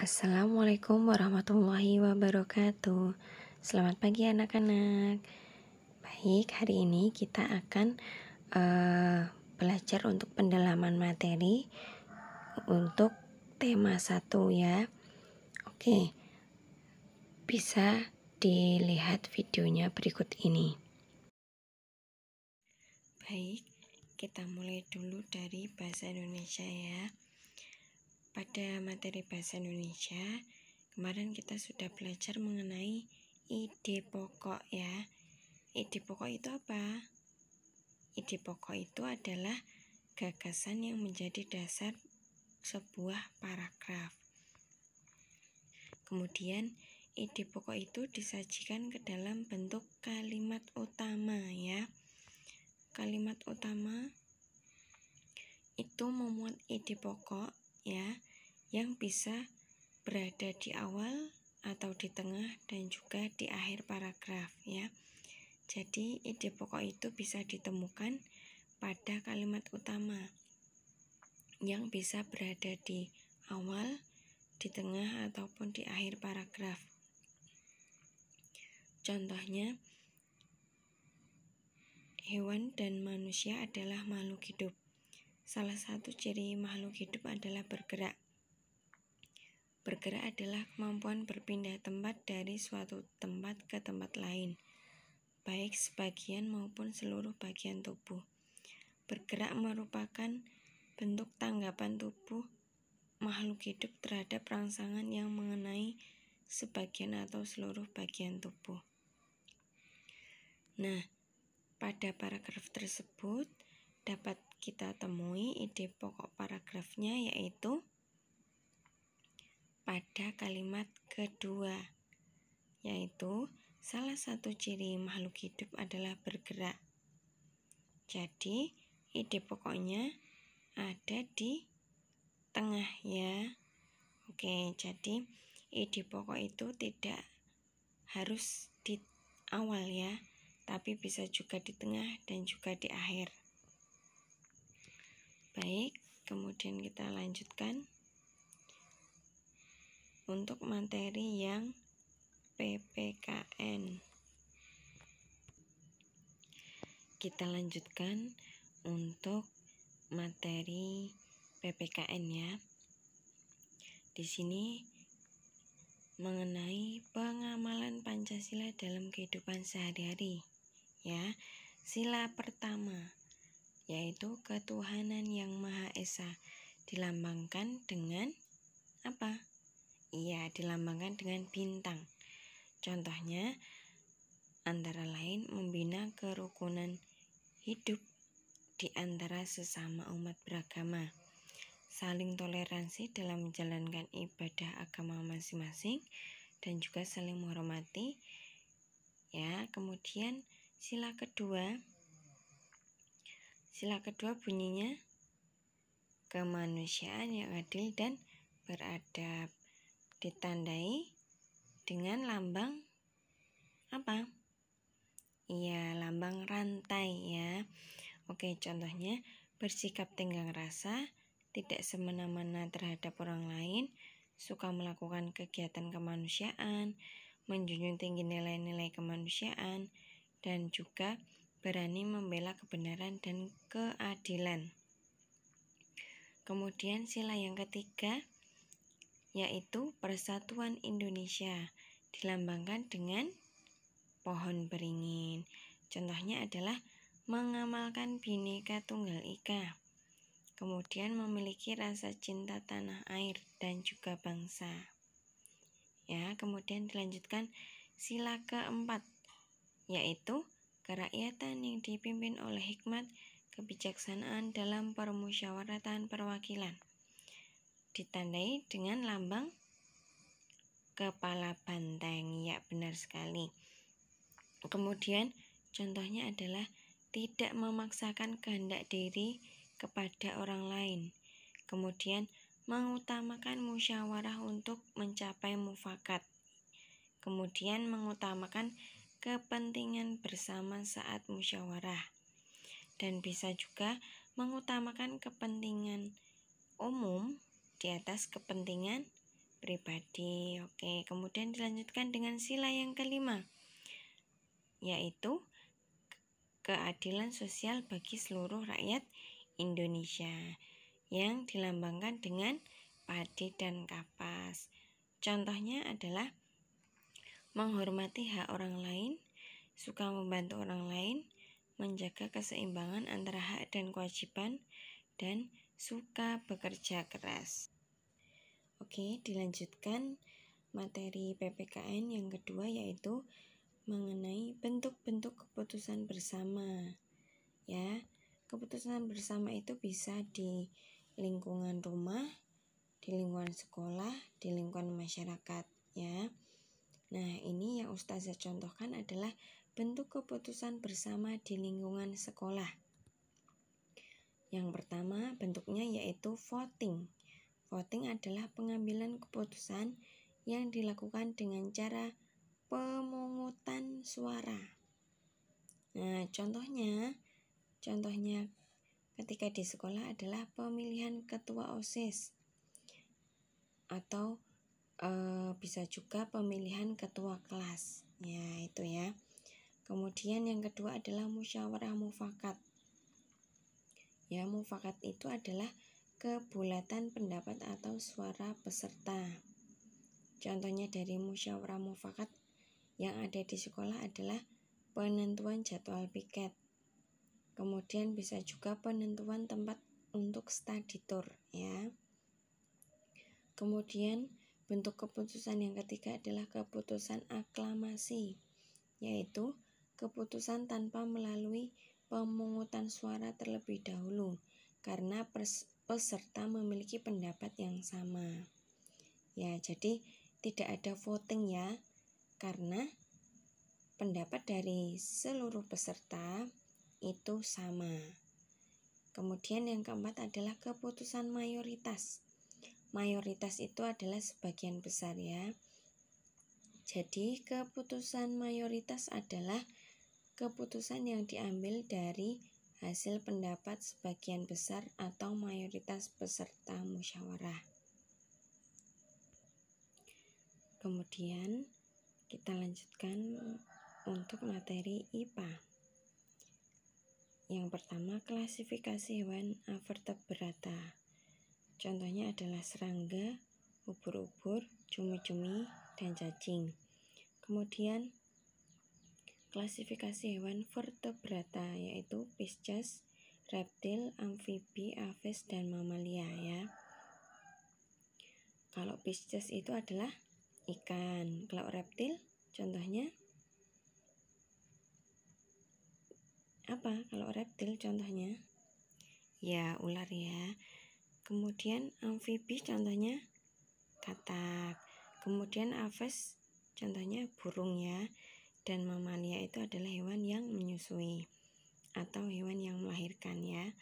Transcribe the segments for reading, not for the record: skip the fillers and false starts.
Assalamualaikum warahmatullahi wabarakatuh. Selamat pagi anak-anak. Baik, hari ini kita akan belajar untuk pendalaman materi untuk tema 1 ya. Oke, bisa dilihat videonya berikut ini. Baik, kita mulai dulu dari bahasa Indonesia ya. Pada materi bahasa Indonesia, kemarin kita sudah belajar mengenai ide pokok ya. Ide pokok itu apa? Ide pokok itu adalah gagasan yang menjadi dasar sebuah paragraf. Kemudian, ide pokok itu disajikan ke dalam bentuk kalimat utama ya. Kalimat utama itu memuat ide pokok ya, yang bisa berada di awal atau di tengah dan juga di akhir paragraf ya. Jadi ide pokok itu bisa ditemukan pada kalimat utama yang bisa berada di awal, di tengah ataupun di akhir paragraf. Contohnya, hewan dan manusia adalah makhluk hidup. Salah satu ciri makhluk hidup adalah bergerak. Bergerak adalah kemampuan berpindah tempat dari suatu tempat ke tempat lain, baik sebagian maupun seluruh bagian tubuh. Bergerak merupakan bentuk tanggapan tubuh makhluk hidup terhadap rangsangan yang mengenai sebagian atau seluruh bagian tubuh. Nah, pada paragraf tersebut dapat kita temui ide pokok paragrafnya, yaitu pada kalimat kedua, yaitu salah satu ciri makhluk hidup adalah bergerak. Jadi ide pokoknya ada di tengah ya. Oke, jadi ide pokok itu tidak harus di awal ya, tapi bisa juga di tengah dan juga di akhir. Baik, kemudian kita lanjutkan untuk materi yang PPKN. Kita lanjutkan untuk materi PPKN ya. Di sini mengenai pengamalan Pancasila dalam kehidupan sehari-hari ya. Sila pertama yaitu ketuhanan yang Maha Esa, dilambangkan dengan apa? Iya, dilambangkan dengan bintang. Contohnya antara lain membina kerukunan hidup di antara sesama umat beragama, saling toleransi dalam menjalankan ibadah agama masing-masing, dan juga saling menghormati ya. Kemudian sila kedua bunyinya kemanusiaan yang adil dan beradab, ditandai dengan lambang apa? Iya, lambang rantai ya. Oke, contohnya bersikap tenggang rasa, tidak semena-mena terhadap orang lain, suka melakukan kegiatan kemanusiaan, menjunjung tinggi nilai-nilai kemanusiaan, dan juga berani membela kebenaran dan keadilan. Kemudian sila yang ketiga yaitu Persatuan Indonesia, dilambangkan dengan pohon beringin. Contohnya adalah mengamalkan Bhinneka Tunggal Ika, kemudian memiliki rasa cinta tanah air dan juga bangsa. Ya, kemudian dilanjutkan sila keempat yaitu kerakyatan yang dipimpin oleh hikmat kebijaksanaan dalam permusyawaratan perwakilan, ditandai dengan lambang kepala banteng. Ya, benar sekali. Kemudian contohnya adalah tidak memaksakan kehendak diri kepada orang lain, kemudian mengutamakan musyawarah untuk mencapai mufakat, kemudian mengutamakan kepentingan bersama saat musyawarah, dan bisa juga mengutamakan kepentingan umum di atas kepentingan pribadi. Oke, kemudian dilanjutkan dengan sila yang kelima, yaitu keadilan sosial bagi seluruh rakyat Indonesia yang dilambangkan dengan padi dan kapas. Contohnya adalah menghormati hak orang lain, suka membantu orang lain, menjaga keseimbangan antara hak dan kewajiban, dan suka bekerja keras. Oke, dilanjutkan materi PPKN yang kedua, yaitu mengenai bentuk-bentuk keputusan bersama. Ya, keputusan bersama itu bisa di lingkungan rumah, di lingkungan sekolah, di lingkungan masyarakat, ya. Nah, ini yang Ustazah contohkan adalah bentuk keputusan bersama di lingkungan sekolah. Yang pertama bentuknya yaitu voting. Voting adalah pengambilan keputusan yang dilakukan dengan cara pemungutan suara. Nah, contohnya ketika di sekolah adalah pemilihan ketua OSIS atau bisa juga pemilihan ketua kelas. Ya, itu ya. Kemudian yang kedua adalah musyawarah mufakat. Ya, mufakat itu adalah kebulatan pendapat atau suara peserta. Contohnya dari musyawarah mufakat yang ada di sekolah adalah penentuan jadwal piket. Kemudian bisa juga penentuan tempat untuk study tour, ya. Kemudian bentuk keputusan yang ketiga adalah keputusan aklamasi, yaitu keputusan tanpa melalui pemungutan suara terlebih dahulu karena peserta memiliki pendapat yang sama. Ya, jadi tidak ada voting ya, karena pendapat dari seluruh peserta itu sama. Kemudian yang keempat adalah keputusan mayoritas. Mayoritas itu adalah sebagian besar ya. Jadi keputusan mayoritas adalah keputusan yang diambil dari hasil pendapat sebagian besar atau mayoritas peserta musyawarah. Kemudian kita lanjutkan untuk materi IPA. Yang pertama, klasifikasi hewan avertebrata. Contohnya adalah serangga, ubur-ubur, cumi-cumi, dan cacing. Kemudian klasifikasi hewan vertebrata yaitu Pisces, reptil, amfibi, aves, dan mamalia ya. Kalau Pisces itu adalah ikan. Kalau reptil contohnya apa? Kalau reptil contohnya ya ular ya. Kemudian amfibi contohnya katak. Kemudian aves contohnya burung ya. Dan mamalia itu adalah hewan yang menyusui atau hewan yang melahirkan ya.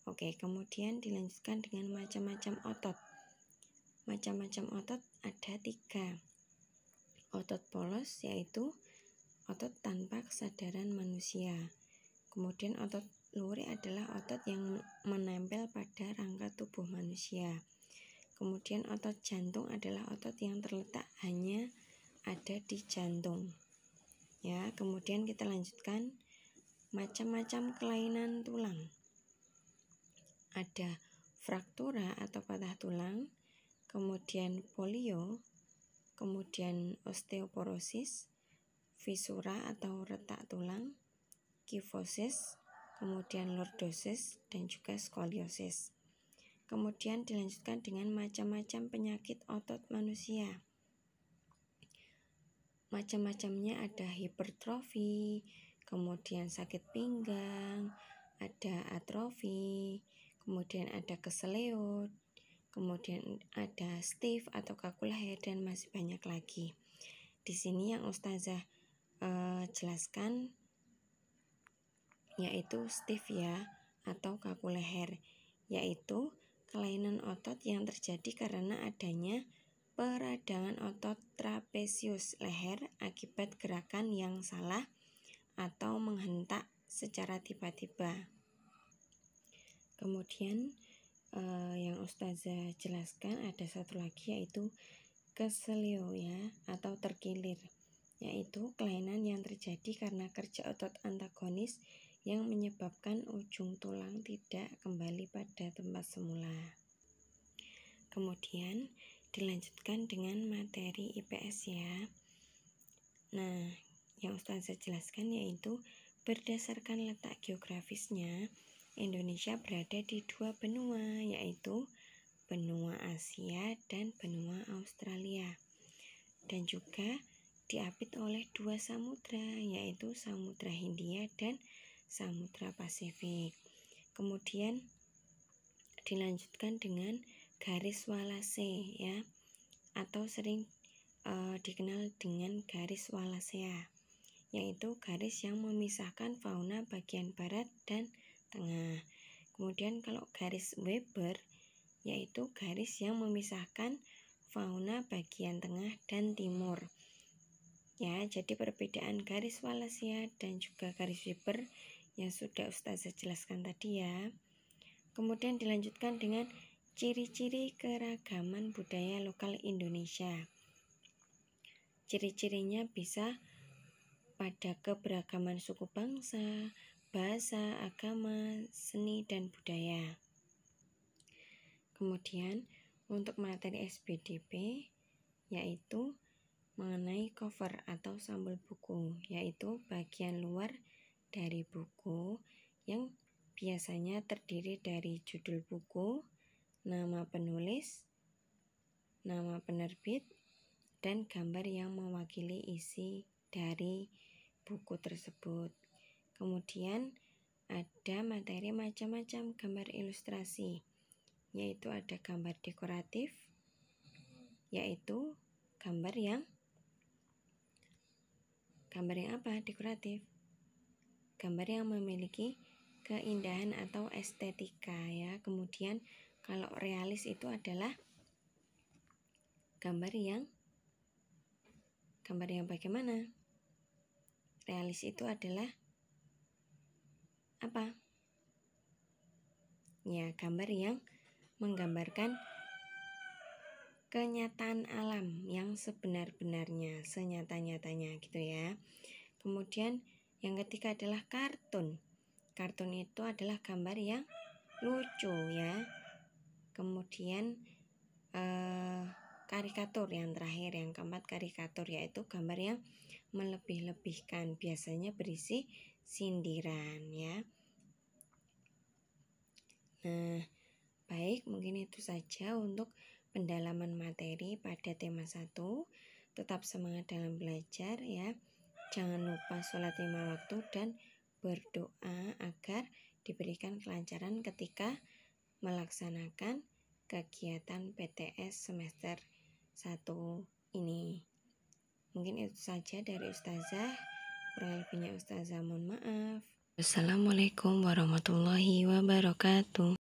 Oke, kemudian dilanjutkan dengan macam-macam otot. Macam-macam otot ada 3. Otot polos yaitu otot tanpa kesadaran manusia. Kemudian otot lurik adalah otot yang menempel pada rangka tubuh manusia. Kemudian otot jantung adalah otot yang terletak hanya ada di jantung. Ya, kemudian kita lanjutkan macam-macam kelainan tulang. Ada fraktura atau patah tulang, kemudian polio, kemudian osteoporosis, fisura atau retak tulang, kifosis, kemudian lordosis, dan juga skoliosis. Kemudian dilanjutkan dengan macam-macam penyakit otot manusia. Macam-macamnya ada hipertrofi, kemudian sakit pinggang, ada atrofi, kemudian ada keseleo, kemudian ada stiff atau kaku leher, dan masih banyak lagi. Di sini yang Ustazah jelaskan yaitu stiff ya atau kaku leher, yaitu kelainan otot yang terjadi karena adanya peradangan otot trapesius leher akibat gerakan yang salah atau menghentak secara tiba-tiba. Kemudian yang Ustazah jelaskan ada satu lagi yaitu keselio ya atau terkilir, yaitu kelainan yang terjadi karena kerja otot antagonis yang menyebabkan ujung tulang tidak kembali pada tempat semula. Kemudian dilanjutkan dengan materi IPS ya. Nah, yang Ustazah jelaskan yaitu berdasarkan letak geografisnya, Indonesia berada di 2 benua, yaitu benua Asia dan benua Australia, dan juga diapit oleh 2 samudra, yaitu Samudra Hindia dan Samudra Pasifik. Kemudian dilanjutkan dengan garis Walase ya, atau sering dikenal dengan garis Wallacea, yaitu garis yang memisahkan fauna bagian barat dan tengah. Kemudian kalau garis Weber yaitu garis yang memisahkan fauna bagian tengah dan timur. Ya, jadi perbedaan garis Wallacea dan juga garis Weber yang sudah Ustazah jelaskan tadi ya. Kemudian dilanjutkan dengan ciri-ciri keragaman budaya lokal Indonesia. Ciri-cirinya bisa pada keberagaman suku bangsa, bahasa, agama, seni, dan budaya. Kemudian untuk materi SBDP yaitu mengenai cover atau sampul buku, yaitu bagian luar dari buku yang biasanya terdiri dari judul buku, nama penulis, nama penerbit, dan gambar yang mewakili isi dari buku tersebut. Kemudian ada materi macam-macam gambar ilustrasi, yaitu ada gambar dekoratif, yaitu gambar yang apa? Dekoratif. Gambar yang memiliki keindahan atau estetika ya. Kemudian kalau realis itu adalah gambar yang bagaimana? Realis itu adalah apa? Ya, gambar yang menggambarkan kenyataan alam yang sebenar-benarnya, senyata-nyatanya gitu ya. Kemudian yang ketiga adalah kartun. Kartun itu adalah gambar yang lucu ya. Kemudian karikatur yang terakhir, yang keempat karikatur, yaitu gambar yang melebih-lebihkan, biasanya berisi sindiran ya. Nah, baik, mungkin itu saja untuk pendalaman materi pada tema 1. Tetap semangat dalam belajar ya. Jangan lupa sholat 5 waktu dan berdoa agar diberikan kelancaran ketika melaksanakan kegiatan PTS semester 1 ini. Mungkin itu saja dari Ustazah. Kurang lebihnya Ustazah mohon maaf. Assalamualaikum warahmatullahi wabarakatuh.